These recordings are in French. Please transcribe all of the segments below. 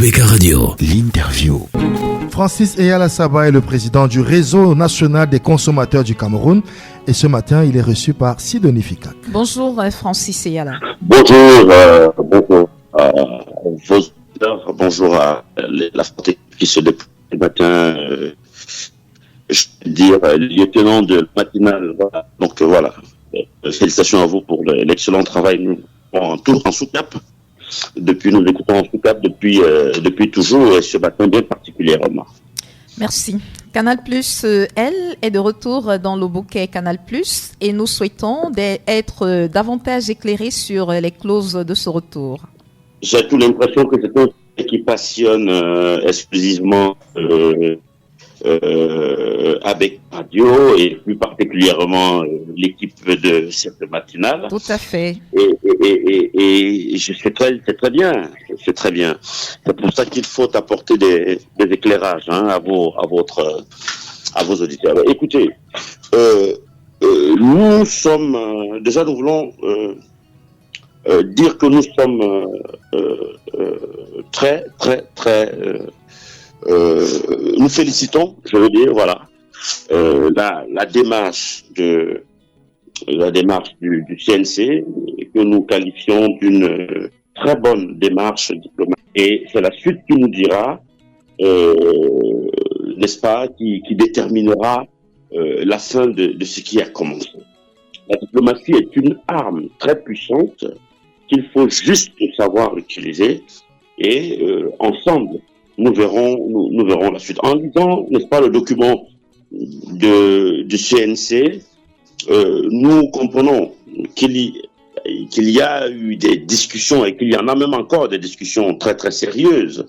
RBK Radio, l'interview. Francis Eyala Saba est le président du réseau national des consommateurs du Cameroun et ce matin, il est reçu par Sidonie Ficat. Bonjour Francis Eyala. Bonjour vos auditeurs, bonjour à la santé qui se déploie ce matin. Je veux dire, lieutenant de matinale. Voilà. Donc voilà, félicitations à vous pour l'excellent travail. Nous en sous-cap. Nous écoutons en sous-cap depuis toujours et ce matin bien particulièrement. Merci. Canal+, elle, est de retour dans le bouquet Canal+, et nous souhaitons être davantage éclairés sur les clauses de ce retour. J'ai tout l'impression que c'est un sujet qui passionne exclusivement avec Radio et plus particulièrement l'équipe de cette matinale. Tout à fait. Et c'est très bien. C'est pour ça qu'il faut apporter des éclairages à vos auditeurs. Écoutez, nous sommes déjà nous voulons dire que nous sommes très nous félicitons, je veux dire, voilà, la démarche du CNC que nous qualifions d'une très bonne démarche diplomatique. Et c'est la suite qui nous dira, n'est-ce pas, qui déterminera la fin de ce qui a commencé. La diplomatie est une arme très puissante qu'il faut juste savoir utiliser et ensemble nous verrons la suite. En lisant, n'est-ce pas, le document du CNC, nous comprenons qu'il y a eu des discussions et qu'il y en a même encore des discussions très très sérieuses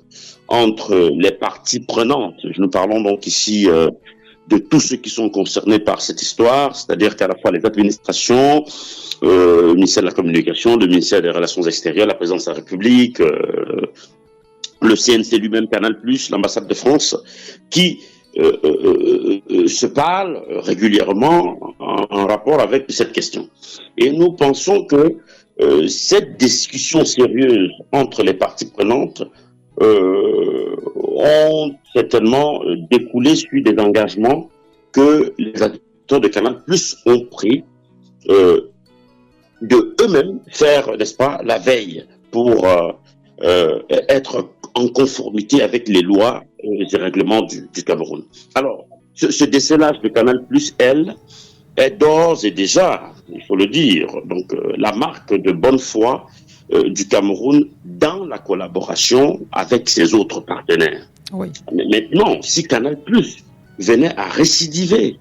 entre les parties prenantes. Nous parlons donc ici de tous ceux qui sont concernés par cette histoire, c'est-à-dire qu'à la fois les administrations, le ministère de la Communication, le ministère des Relations Extérieures, la Présidence de la République, le CNC lui-même, Canal+, l'ambassade de France, qui se parlent régulièrement en rapport avec cette question. Et nous pensons que cette discussion sérieuse entre les parties prenantes ont certainement découlé sur des engagements que les acteurs de Canal+ ont pris de eux-mêmes faire, n'est-ce pas, la veille pour être en conformité avec les lois et les règlements du Cameroun. Alors, ce décelage de Canal+, elle, est d'ores et déjà, il faut le dire, donc la marque de bonne foi du Cameroun dans la collaboration avec ses autres partenaires. Oui. Mais maintenant, si Canal+ venait à récidiver,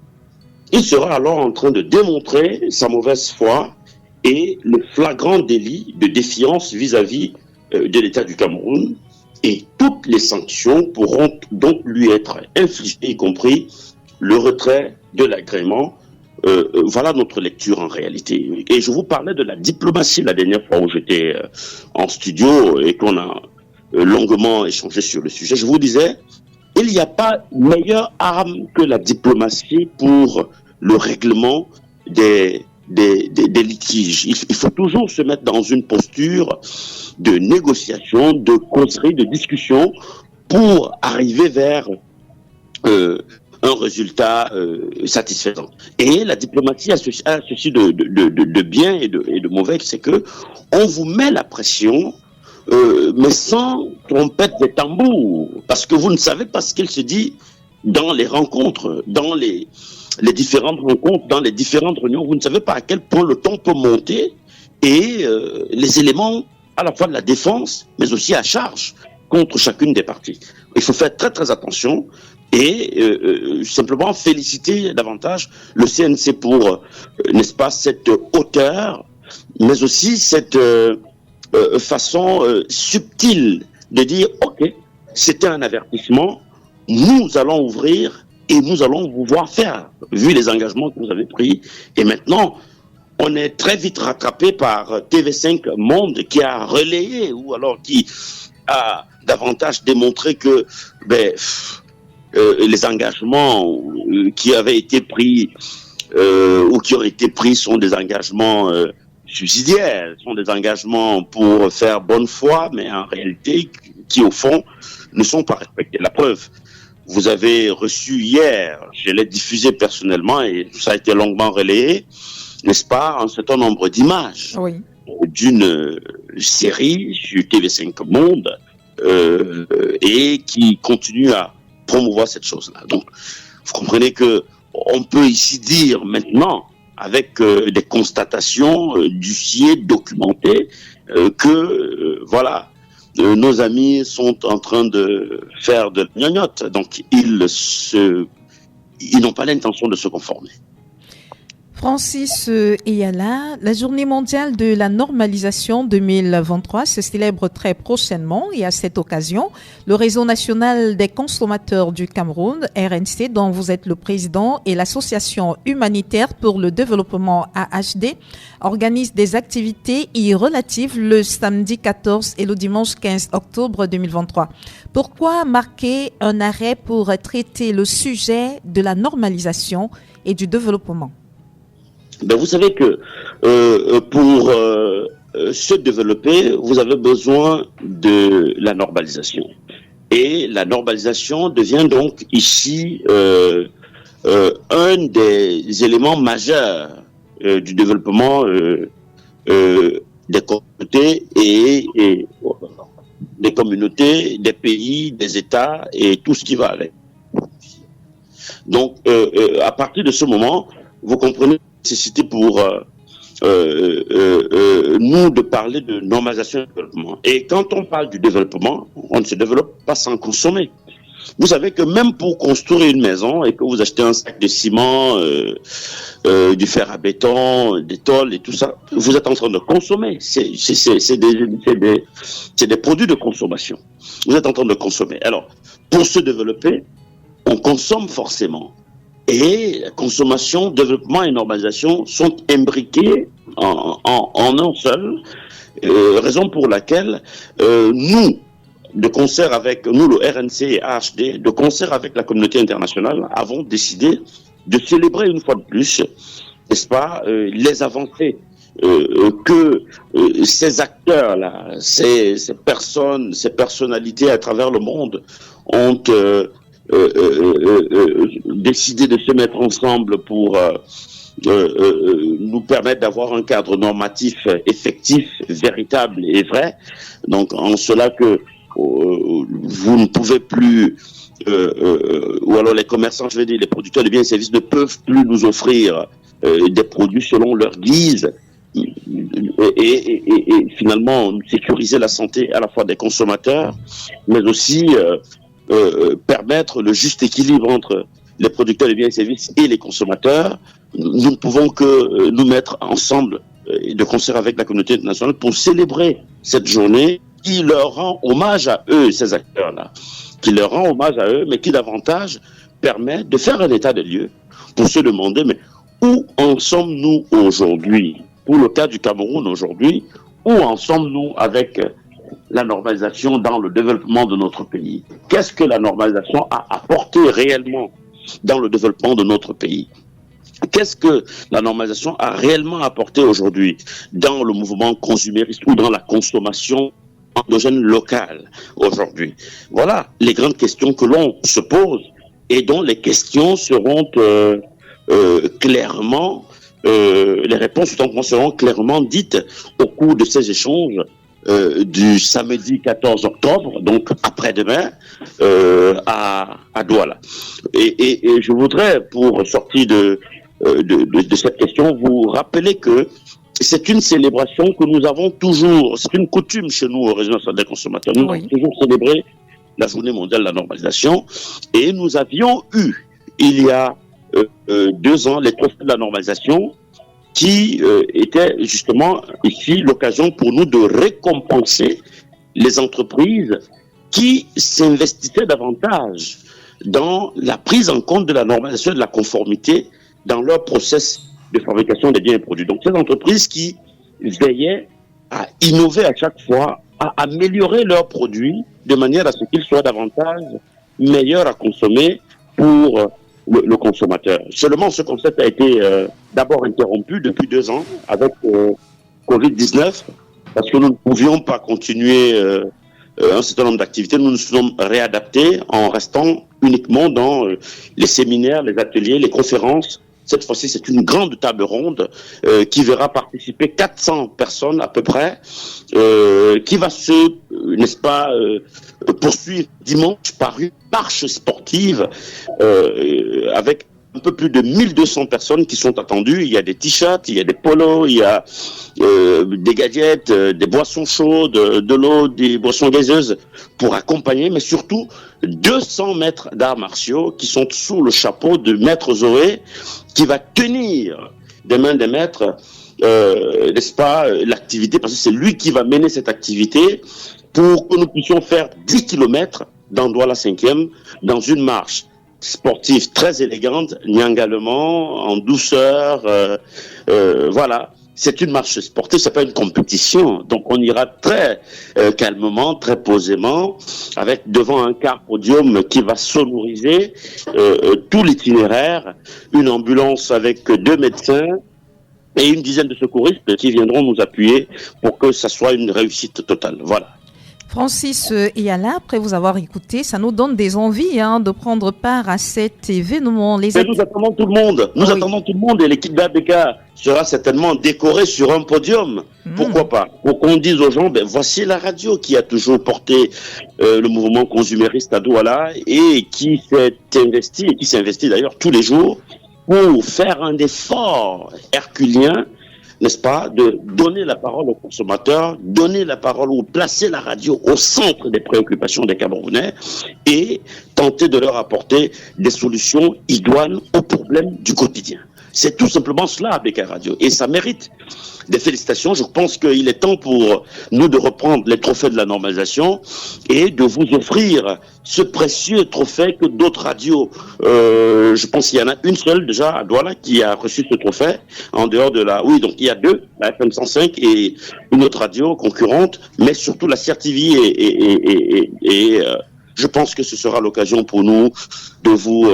il sera alors en train de démontrer sa mauvaise foi et le flagrant délit de défiance vis-à-vis de l'État du Cameroun, et toutes les sanctions pourront donc lui être infligées, y compris le retrait de l'agrément. Voilà notre lecture en réalité. Et je vous parlais de la diplomatie la dernière fois où j'étais en studio et qu'on a longuement échangé sur le sujet. Je vous disais, il n'y a pas meilleure arme que la diplomatie pour le règlement des litiges. Il faut toujours se mettre dans une posture de négociation, de causerie, de discussion pour arriver vers un résultat satisfaisant. Et la diplomatie a ceci de bien et de mauvais, c'est que on vous met la pression, mais sans trompette des tambours, parce que vous ne savez pas ce qu'il se dit dans les rencontres, dans les différentes rencontres, dans les différentes réunions. Vous ne savez pas à quel point le ton peut monter et les éléments à la fois de la défense, mais aussi à charge contre chacune des parties. Il faut faire très très attention et simplement féliciter davantage le CNC pour, n'est-ce pas, cette hauteur, mais aussi cette façon subtile de dire « Ok, c'était un avertissement, nous allons ouvrir et nous allons vous voir faire, vu les engagements que vous avez pris. » Et maintenant, on est très vite rattrapé par TV5 Monde qui a relayé ou alors qui a davantage démontré que les engagements qui avaient été pris ou qui ont été pris sont des engagements subsidiaires, ce sont des engagements pour faire bonne foi, mais en réalité, qui au fond ne sont pas respectés. La preuve, vous avez reçu hier, je l'ai diffusé personnellement et ça a été longuement relayé, n'est-ce pas, un certain nombre d'images d'une série sur TV5 Monde et qui continue à promouvoir cette chose-là. Donc, vous comprenez que on peut ici dire maintenant, avec des constatations d'huissiers documentées, que voilà, nos amis sont en train de faire de la gnognotte. Donc, ils n'ont pas l'intention de se conformer. Francis Eyala, la journée mondiale de la normalisation 2023 se célèbre très prochainement et à cette occasion, le Réseau national des consommateurs du Cameroun, RNC, dont vous êtes le président, et l'Association humanitaire pour le développement AHD organisent des activités y relatives le samedi 14 et le dimanche 15 octobre 2023. Pourquoi marquer un arrêt pour traiter le sujet de la normalisation et du développement? Ben vous savez que pour se développer, vous avez besoin de la normalisation. Et la normalisation devient donc ici un des éléments majeurs du développement des communautés et des communautés, des pays, des États et tout ce qui va avec. Donc, à partir de ce moment, vous comprenez nécessité pour nous de parler de normalisation et développement. Et quand on parle du développement, on ne se développe pas sans consommer. Vous savez que même pour construire une maison et que vous achetez un sac de ciment, du fer à béton, des tôles et tout ça, vous êtes en train de consommer. C'est des produits de consommation. Vous êtes en train de consommer. Alors, pour se développer, on consomme forcément. Et consommation, développement et normalisation sont imbriqués en un seul, raison pour laquelle nous, de concert avec nous, le RNC et AHD, de concert avec la communauté internationale, avons décidé de célébrer une fois de plus, n'est-ce pas, les avancées que ces acteurs-là, ces personnes, ces personnalités à travers le monde ont décider de se mettre ensemble pour nous permettre d'avoir un cadre normatif effectif, véritable et vrai. Donc, en cela que vous ne pouvez plus, ou alors les commerçants, je veux dire, les producteurs de biens et services ne peuvent plus nous offrir des produits selon leur guise et finalement sécuriser la santé à la fois des consommateurs, mais aussi permettre le juste équilibre entre les producteurs de biens et services et les consommateurs. Nous ne pouvons que nous mettre ensemble de concert avec la communauté internationale pour célébrer cette journée qui leur rend hommage à eux, ces acteurs-là, qui leur rend hommage à eux, mais qui davantage permet de faire un état de lieux pour se demander, mais où en sommes-nous aujourd'hui? Pour le cas du Cameroun aujourd'hui, où en sommes-nous avec la normalisation dans le développement de notre pays? Qu'est-ce que la normalisation a apporté réellement dans le développement de notre pays? Qu'est-ce que la normalisation a réellement apporté aujourd'hui dans le mouvement consumériste ou dans la consommation endogène locale aujourd'hui? Voilà les grandes questions que l'on se pose et dont les questions seront clairement, les réponses seront clairement dites au cours de ces échanges du samedi 14 octobre, donc après-demain, à Douala. Et je voudrais, pour sortir de cette question, vous rappeler que c'est une célébration que nous avons toujours, c'est une coutume chez nous au Réseau national des consommateurs. Nous avons toujours célébré la journée mondiale de la normalisation et nous avions eu, il y a 2 ans, les trophées de la normalisation qui était justement ici l'occasion pour nous de récompenser les entreprises qui s'investissaient davantage dans la prise en compte de la normalisation et de la conformité dans leur process de fabrication des biens et produits. Donc, ces entreprises qui veillaient à innover à chaque fois, à améliorer leurs produits de manière à ce qu'ils soient davantage meilleurs à consommer pour le consommateur. Seulement, ce concept a été d'abord interrompu depuis 2 ans avec Covid-19, parce que nous ne pouvions pas continuer un certain nombre d'activités. Nous nous sommes réadaptés en restant uniquement dans les séminaires, les ateliers, les conférences. Cette fois-ci, c'est une grande table ronde qui verra participer 400 personnes à peu près, qui va se, n'est-ce pas, poursuivre dimanche par une marche sportive avec un peu plus de 1200 personnes qui sont attendues. Il y a des t-shirts, il y a des polos, il y a des gadgets, des boissons chaudes, de l'eau, des boissons gazeuses pour accompagner, mais surtout 200 maîtres d'arts martiaux qui sont sous le chapeau de Maître Zoé, qui va tenir des mains des maîtres, n'est-ce pas, l'activité, parce que c'est lui qui va mener cette activité pour que nous puissions faire 10 km dans Douala 5e, dans une marche sportive très élégante, nyangalement, en douceur, voilà. C'est une marche sportive, c'est pas une compétition. Donc on ira très calmement, très posément, avec devant un car podium qui va sonoriser tout l'itinéraire, une ambulance avec 2 médecins et une dizaine de secouristes qui viendront nous appuyer pour que ça soit une réussite totale. Voilà. Francis Eyala, après vous avoir écouté, ça nous donne des envies de prendre part à cet événement. Mais nous attendons tout le monde. Nous attendons tout le monde et l'équipe d'ABK sera certainement décorée sur un podium. Pourquoi pas? Pour qu'on dise aux gens, voici la radio qui a toujours porté le mouvement consumériste à Douala et qui s'est investi, et qui s'investit d'ailleurs tous les jours pour faire un effort herculien, n'est-ce pas, de donner la parole aux consommateurs, donner la parole ou placer la radio au centre des préoccupations des Camerounais et tenter de leur apporter des solutions idoines aux problèmes du quotidien. C'est tout simplement cela, ABK Radio. Et ça mérite des félicitations. Je pense qu'il est temps pour nous de reprendre les trophées de la normalisation et de vous offrir ce précieux trophée que d'autres radios, je pense qu'il y en a une seule déjà à Douala qui a reçu ce trophée, en dehors de la... Oui, donc il y a 2, la FM 105 et une autre radio concurrente, mais surtout la CRTV et je pense que ce sera l'occasion pour nous de vous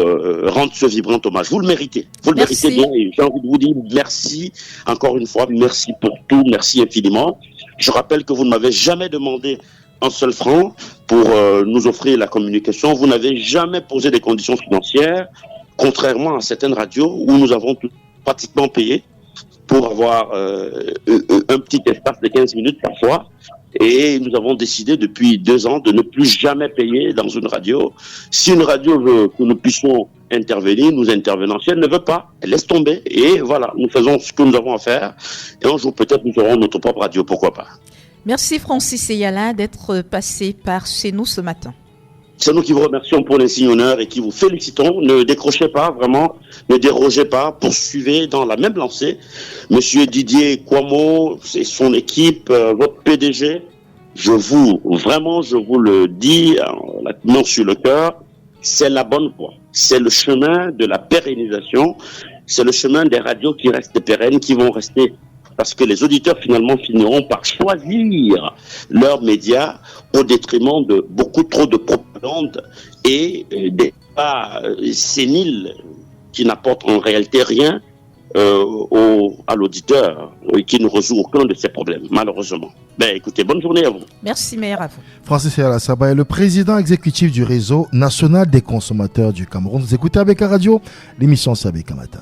rendre ce vibrant hommage. Vous le méritez. Vous le méritez bien. Et j'ai envie de vous dire merci encore une fois. Merci pour tout. Merci infiniment. Je rappelle que vous ne m'avez jamais demandé un seul franc pour nous offrir la communication. Vous n'avez jamais posé des conditions financières, contrairement à certaines radios où nous avons pratiquement payé pour avoir un petit espace de 15 minutes parfois. Et nous avons décidé depuis 2 ans de ne plus jamais payer dans une radio. Si une radio veut que nous puissions intervenir, nous intervenons. Si elle ne veut pas, elle laisse tomber. Et voilà, nous faisons ce que nous avons à faire. Et un jour, peut-être, nous aurons notre propre radio. Pourquoi pas? Merci Francis Eyala d'être passé par chez nous ce matin. C'est nous qui vous remercions pour l'insigne honneur et qui vous félicitons. Ne décrochez pas, vraiment, ne dérogez pas, poursuivez dans la même lancée. Monsieur Didier Kwamo et son équipe, votre PDG, je vous le dis, la main sur le cœur, c'est la bonne voie. C'est le chemin de la pérennisation, c'est le chemin des radios qui restent pérennes, qui vont rester, parce que les auditeurs finalement finiront par choisir leurs médias au détriment de beaucoup trop de propagande et des débats séniles qui n'apportent en réalité rien à l'auditeur et qui ne résout aucun de ses problèmes, malheureusement. Écoutez, bonne journée à vous. Merci, meilleur à vous. Francis Eyala Saba est le président exécutif du réseau national des consommateurs du Cameroun. Vous écoutez ABK Radio, l'émission c'est ABK Matin.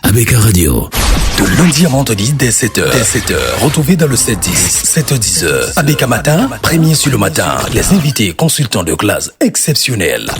ABK Radio. De lundi à vendredi dès 7h. Retrouvez dans le 7-10, 7h-10h. ABK Matin, premier sur le matin. Les invités consultants de classe exceptionnels.